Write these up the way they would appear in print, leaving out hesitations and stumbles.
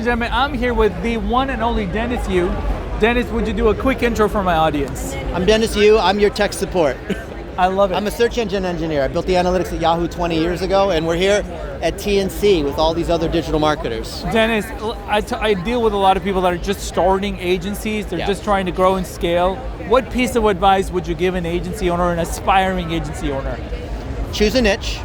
and gentlemen, I'm here with the one and only Dennis Yu. Dennis, would you do a quick intro for my audience? I'm Dennis Yu, I'm your tech support. I love it. I'm a search engine engineer. I built the analytics at Yahoo 20 years ago, and we're here at TNC with all these other digital marketers. Dennis, I deal with a lot of people that are just starting agencies. They're just trying to grow and scale. What piece of advice would you give an agency owner, an aspiring agency owner? Choose a niche,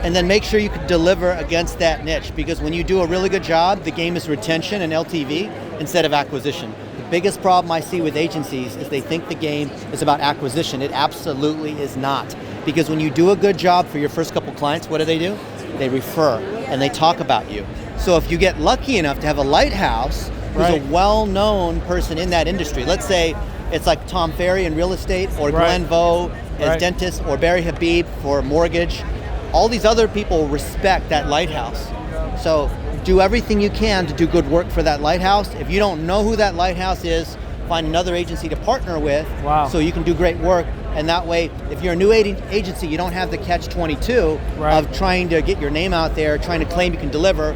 and then make sure you can deliver against that niche, because when you do a really good job, the game is retention and LTV instead of acquisition. The biggest problem I see with agencies is they think the game is about acquisition. It absolutely is not. Because when you do a good job for your first couple clients, what do? They refer and they talk about you. So if you get lucky enough to have a lighthouse who's a well-known person in that industry, let's say it's like Tom Ferry in real estate, or Glenn Vo as dentist, or Barry Habib for mortgage, all these other people respect that lighthouse. So do everything you can to do good work for that lighthouse. If you don't know who that lighthouse is, find another agency to partner with so you can do great work. And that way, if you're a new agency, you don't have the catch-22 of trying to get your name out there, trying to claim you can deliver,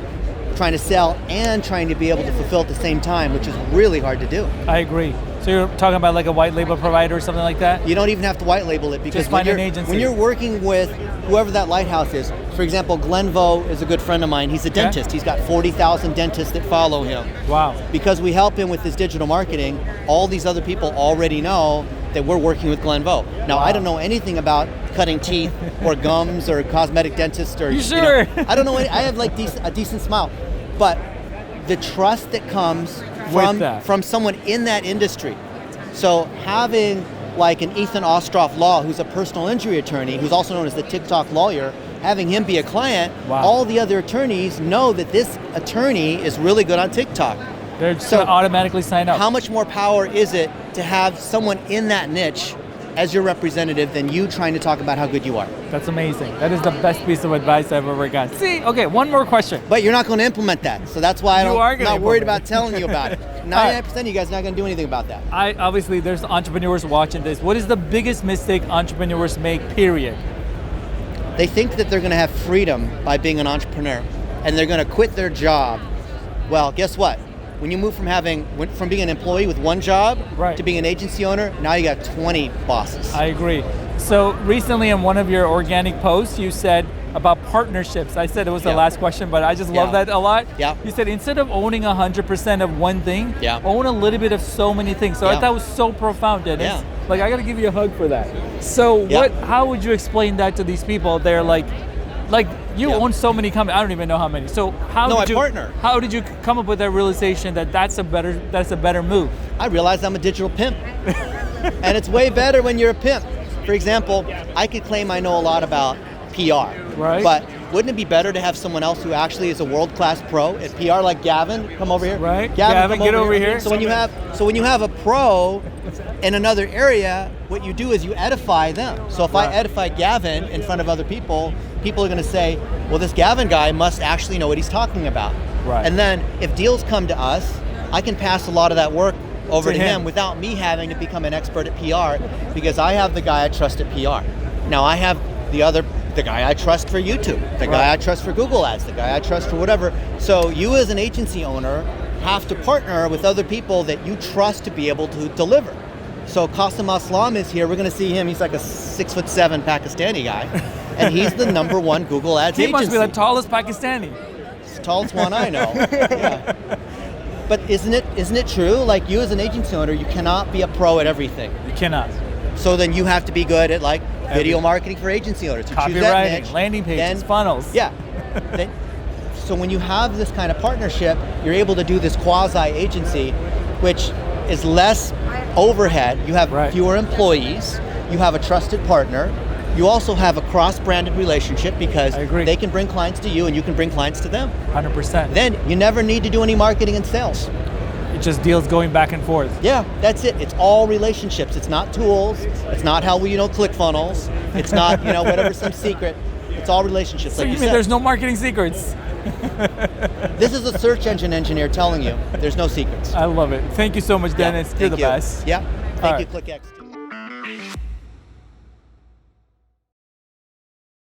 trying to sell, and trying to be able to fulfill at the same time, which is really hard to do. I agree. So you're talking about like a white label provider or something like that? You don't even have to white label it, because just find an agency. When you're working with whoever that lighthouse is, for example, Glenn Vo is a good friend of mine. He's a dentist. He's got 40,000 dentists that follow him. Wow. Because we help him with his digital marketing, all these other people already know that we're working with Glenn Vo. Now, I don't know anything about cutting teeth or gums or cosmetic dentist or... You sure? I don't know. I have like a decent smile. But the trust that comes from someone in that industry. So having like an Ethan Ostroff Law, who's a personal injury attorney, who's also known as the TikTok lawyer, having him be a client, all the other attorneys know that this attorney is really good on TikTok. They're just going to automatically sign up. How much more power is it to have someone in that niche as your representative than you trying to talk about how good you are? That's amazing. That is the best piece of advice I've ever got. See, okay, one more question. But you're not going to implement that, so that's why I'm not worried about telling you about it. 99% of you guys are not going to do anything about that. Obviously, there's entrepreneurs watching this. What is the biggest mistake entrepreneurs make, period? They think that they're going to have freedom by being an entrepreneur, and they're going to quit their job. Well, guess what? When you move from being an employee with one job to being an agency owner, now you got 20 bosses. I agree. So recently in one of your organic posts, you said about partnerships. I said it was the last question, but I just love that a lot. Yeah. You said instead of owning 100% of one thing, own a little bit of so many things. So I thought it was so profound, Dennis. Yeah. Like, I got to give you a hug for that. So how would you explain that to these people? They're like you own so many companies. I don't even know how many. So how did you come up with that realization that that's a better move? I realized I'm a digital pimp. And it's way better when you're a pimp. For example, I could claim I know a lot about PR. Right. But wouldn't it be better to have someone else who actually is a world-class pro at PR, like Gavin? Come over here. Right. Gavin, get over here. So when you have a pro in another area, what you do is you edify them. So if I edify Gavin in front of other people are going to say, well, this Gavin guy must actually know what he's talking about. Right. And then if deals come to us, I can pass a lot of that work over to him without me having to become an expert at PR, because I have the guy I trust at PR. Now I have the guy I trust for YouTube, the guy I trust for Google Ads, the guy I trust for whatever. So you as an agency owner have to partner with other people that you trust to be able to deliver. So Qasim Aslam is here. We're going to see him. He's like a 6'7" Pakistani guy, and he's the #1 Google Ads agency. He must be the tallest Pakistani. It's the tallest one I know. Yeah. But isn't it true? Like, you as an agency owner, you cannot be a pro at everything. You cannot. So then you have to be good at like video marketing for agency owners. You choose that niche, landing pages, funnels. Yeah. So when you have this kind of partnership, you're able to do this quasi-agency, which is less overhead. You have fewer employees. You have a trusted partner. You also have a cross-branded relationship, because they can bring clients to you and you can bring clients to them. 100%. Then you never need to do any marketing and sales. It just deals going back and forth. Yeah, that's it. It's all relationships. It's not tools. It's not how we, ClickFunnels. It's not, whatever, some secret. It's all relationships. So you mean there's no marketing secrets? This is a search engine engineer telling you there's no secrets. I love it. Thank you so much, Dennis. You're the best. Yeah. Thank you, Clickx.